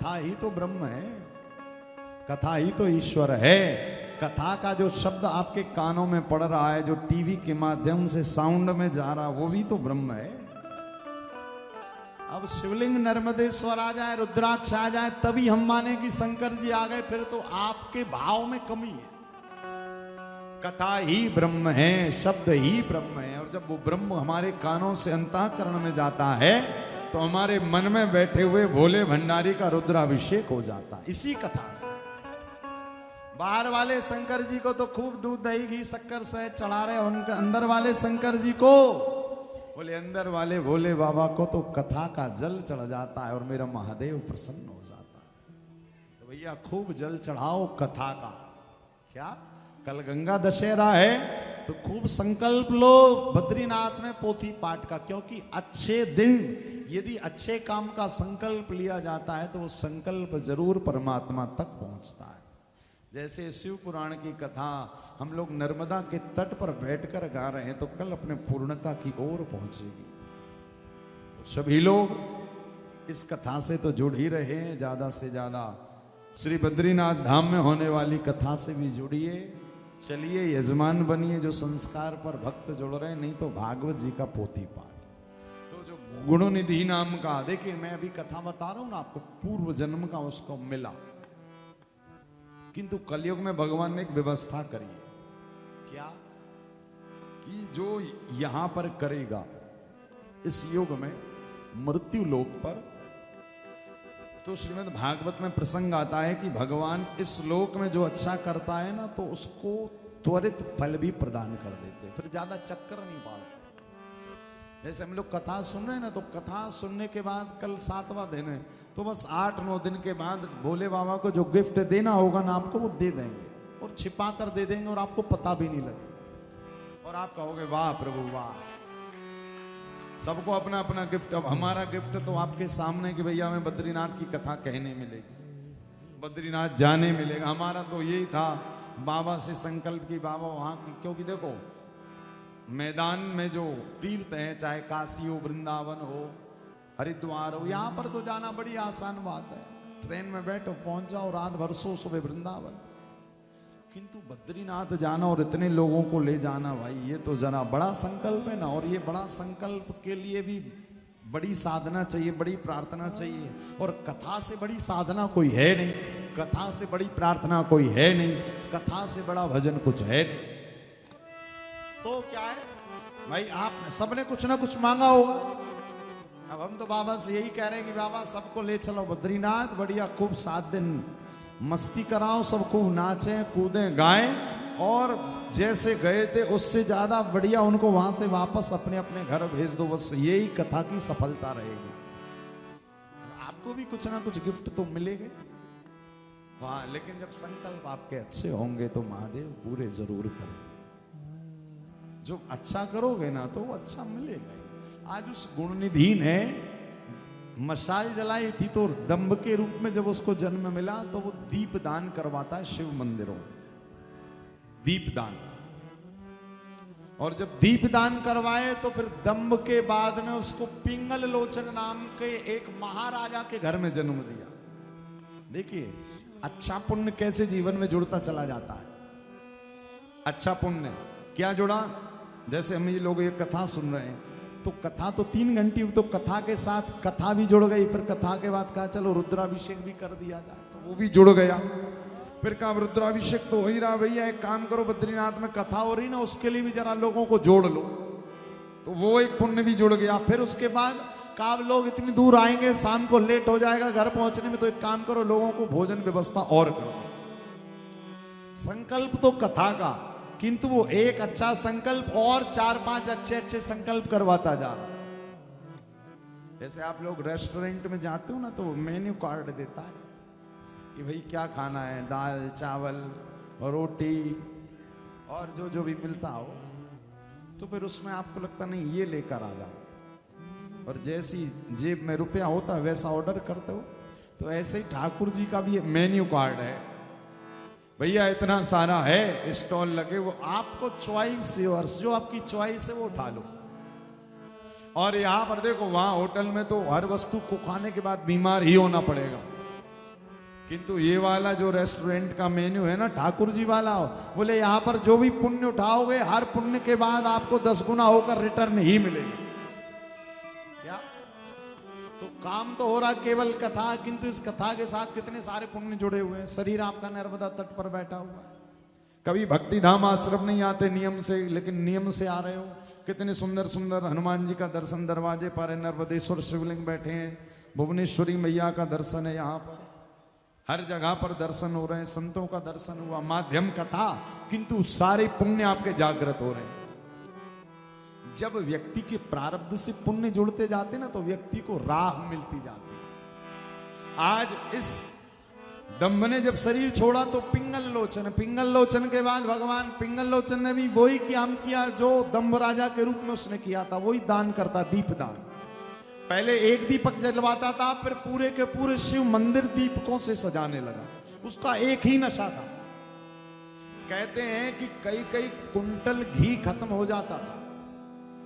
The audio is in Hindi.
कथा ही तो ब्रह्म है, कथा ही तो ईश्वर है। कथा का जो शब्द आपके कानों में पड़ रहा है, जो टीवी के माध्यम से साउंड में जा रहा, वो भी तो ब्रह्म है। अब शिवलिंग नर्मदेश्वर आ जाए, रुद्राक्ष आ जाए, तभी हम माने कि शंकर जी आ गए, फिर तो आपके भाव में कमी है। कथा ही ब्रह्म है, शब्द ही ब्रह्म है। और जब वो ब्रह्म हमारे कानों से अंतःकरण में जाता है तो हमारे मन में बैठे हुए भोले भंडारी का रुद्राभिषेक हो जाता है इसी कथा से। बाहर वाले शंकर जी को तो खूब दूध दही घी शक्कर से चढ़ा रहे, उनके अंदर वाले शंकर जी को, बोले अंदर वाले भोले बाबा को तो कथा का जल चढ़ जाता है और मेरा महादेव प्रसन्न हो जाता है। तो भैया खूब जल चढ़ाओ कथा का। क्या कल गंगा दशहरा है तो खूब संकल्प लो बद्रीनाथ में पोथी पाठ का, क्योंकि अच्छे दिन यदि अच्छे काम का संकल्प लिया जाता है तो वो संकल्प जरूर परमात्मा तक पहुंचता है। जैसे शिव पुराण की कथा हम लोग नर्मदा के तट पर बैठकर गा रहे हैं तो कल अपने पूर्णता की ओर पहुंचेगी। तो सभी लोग इस कथा से तो जुड़ ही रहे हैं, ज्यादा से ज्यादा श्री बद्रीनाथ धाम में होने वाली कथा से भी जुड़िए। चलिए यजमान बनिए जो संस्कार पर भक्त जुड़ रहे हैं, नहीं तो भागवत जी का पोथी पाठ। तो जो गुणनिधि नाम का, देखिए मैं अभी कथा बता रहा हूं ना आपको, पूर्व जन्म का उसको मिला, किंतु कलयुग में भगवान ने एक व्यवस्था करी है। क्या कि जो यहां पर करेगा इस युग में मृत्यु लोक पर, तो श्रीमद् भागवत में प्रसंग आता है कि भगवान इस लोक में जो अच्छा करता है ना तो उसको त्वरित फल भी प्रदान कर देते, फिर ज्यादा चक्कर नहीं पालते। जैसे हम लोग कथा सुन रहे हैं ना, तो कथा सुनने के बाद कल 7वां दिन है, तो बस 8-9 दिन के बाद भोले बाबा को जो गिफ्ट देना होगा ना आपको, वो दे देंगे और छिपा कर दे देंगे और आपको पता भी नहीं लगेगा। और आप कहोगे वाह प्रभु वाह, सबको अपना अपना गिफ्ट। अब हमारा गिफ्ट तो आपके सामने कि भैया हमें बद्रीनाथ की कथा कहने मिलेगी, बद्रीनाथ जाने मिलेगा। हमारा तो यही था बाबा से संकल्प की बाबा वहां की, क्योंकि देखो मैदान में जो तीर्थ है, चाहे काशी हो, वृंदावन हो, हरिद्वार हो, यहां पर तो जाना बड़ी आसान बात है। ट्रेन में बैठो पहुंच जाओ, रात भर सो, सुबह वृंदावन। किंतु बद्रीनाथ जाना और इतने लोगों को ले जाना, भाई ये तो जरा बड़ा संकल्प है ना। और ये बड़ा संकल्प के लिए भी बड़ी साधना चाहिए, बड़ी प्रार्थना चाहिए। और कथा से बड़ी साधना कोई है नहीं, कथा से बड़ी प्रार्थना कोई है नहीं, कथा से बड़ा भजन कुछ है नहीं। तो क्या है भाई, आप सबने कुछ ना कुछ मांगा होगा। अब हम तो बाबा से यही कह रहे हैं कि बाबा सबको ले चलो बद्रीनाथ, बढ़िया खूब 7 दिन मस्ती कराओ, सब खूब नाचें कूदें गाएं, और जैसे गए थे उससे ज्यादा बढ़िया उनको वहां से वापस अपने अपने घर भेज दो। बस यही कथा की सफलता रहेगी। आपको भी कुछ ना कुछ गिफ्ट तो मिलेंगे, हाँ, लेकिन जब संकल्प आपके अच्छे होंगे तो महादेव पूरे जरूर करेंगे। जो अच्छा करोगे ना तो वो अच्छा मिलेगा। आज उस गुणनिधि ने मशाल जलाई थी, तो दंभ के रूप में जब उसको जन्म मिला तो वो दीप दान करवाता है शिव मंदिरों, दीप दान। और जब दीप दान करवाए तो फिर दंभ के बाद में उसको पिंगल लोचन नाम के एक महाराजा के घर में जन्म दिया। देखिए अच्छा पुण्य कैसे जीवन में जुड़ता चला जाता है। अच्छा पुण्य क्या जुड़ा, जैसे हम ये लोग ये कथा सुन रहे हैं, तो कथा तो 3 घंटी, तो कथा के साथ कथा भी जुड़ गई। फिर कथा के बाद कहा चलो रुद्राभिषेक भी कर दिया जाए, तो वो भी जुड़ गया। फिर कहा रुद्राभिषेक तो हो ही रहा, भैया एक काम करो, बद्रीनाथ में कथा हो रही ना, उसके लिए भी जरा लोगों को जोड़ लो, तो वो एक पुण्य भी जुड़ गया। फिर उसके बाद कहा लोग इतनी दूर आएंगे, शाम को लेट हो जाएगा घर पहुंचने में, तो एक काम करो लोगों को भोजन व्यवस्था और करो। संकल्प तो कथा का, किंतु वो एक अच्छा संकल्प और 4-5 अच्छे संकल्प करवाता जा रहा। जैसे आप लोग रेस्टोरेंट में जाते हो ना, तो मेन्यू कार्ड देता है कि भाई क्या खाना है, दाल चावल रोटी और जो भी मिलता हो, तो फिर उसमें आपको लगता नहीं ये लेकर आ जाओ, और जैसी जेब में रुपया होता है वैसा ऑर्डर करते हो। तो ऐसे ही ठाकुर जी का भी मेन्यू कार्ड है, भैया इतना सारा है, स्टॉल लगे, वो आपको चॉइस योर्स, जो आपकी चॉइस है वो उठा लो। और यहां पर देखो, वहां होटल में तो हर वस्तु को खाने के बाद बीमार ही होना पड़ेगा। किंतु ये वाला जो रेस्टोरेंट का मेन्यू है ना ठाकुर जी वाला, बोले यहाँ पर जो भी पुण्य उठाओगे हर पुण्य के बाद आपको 10 गुना होकर रिटर्न ही मिलेगा। क्या तो काम तो हो रहा केवल कथा, किंतु इस कथा के साथ कितने सारे पुण्य जुड़े हुए हैं। शरीर आपका नर्मदा तट पर बैठा हुआ है, कभी भक्ति धाम आश्रम नहीं आते नियम से, लेकिन नियम से आ रहे हो। कितने सुंदर सुंदर हनुमान जी का दर्शन दरवाजे पर है, नर्मदेश्वर शिवलिंग बैठे हैं, भुवनेश्वरी मैया का दर्शन है, यहाँ पर हर जगह पर दर्शन हो रहे हैं, संतों का दर्शन हुआ, माध्यम कथा, किंतु सारे पुण्य आपके जागृत हो रहे हैं। जब व्यक्ति के प्रारब्ध से पुण्य जुड़ते जाते ना तो व्यक्ति को राह मिलती जाती है। आज इस दम्भ ने जब शरीर छोड़ा तो पिंगल लोचन, पिंगल लोचन के बाद भगवान पिंगल लोचन ने भी वही काम किया जो दम्भ राजा के रूप में उसने किया था, वही दान करता, दीप दान। पहले एक दीपक जलवाता था, फिर पूरे के पूरे शिव मंदिर दीपकों से सजाने लगा। उसका एक ही नशा था। कहते हैं कि कई कई कुंटल घी खत्म हो जाता था,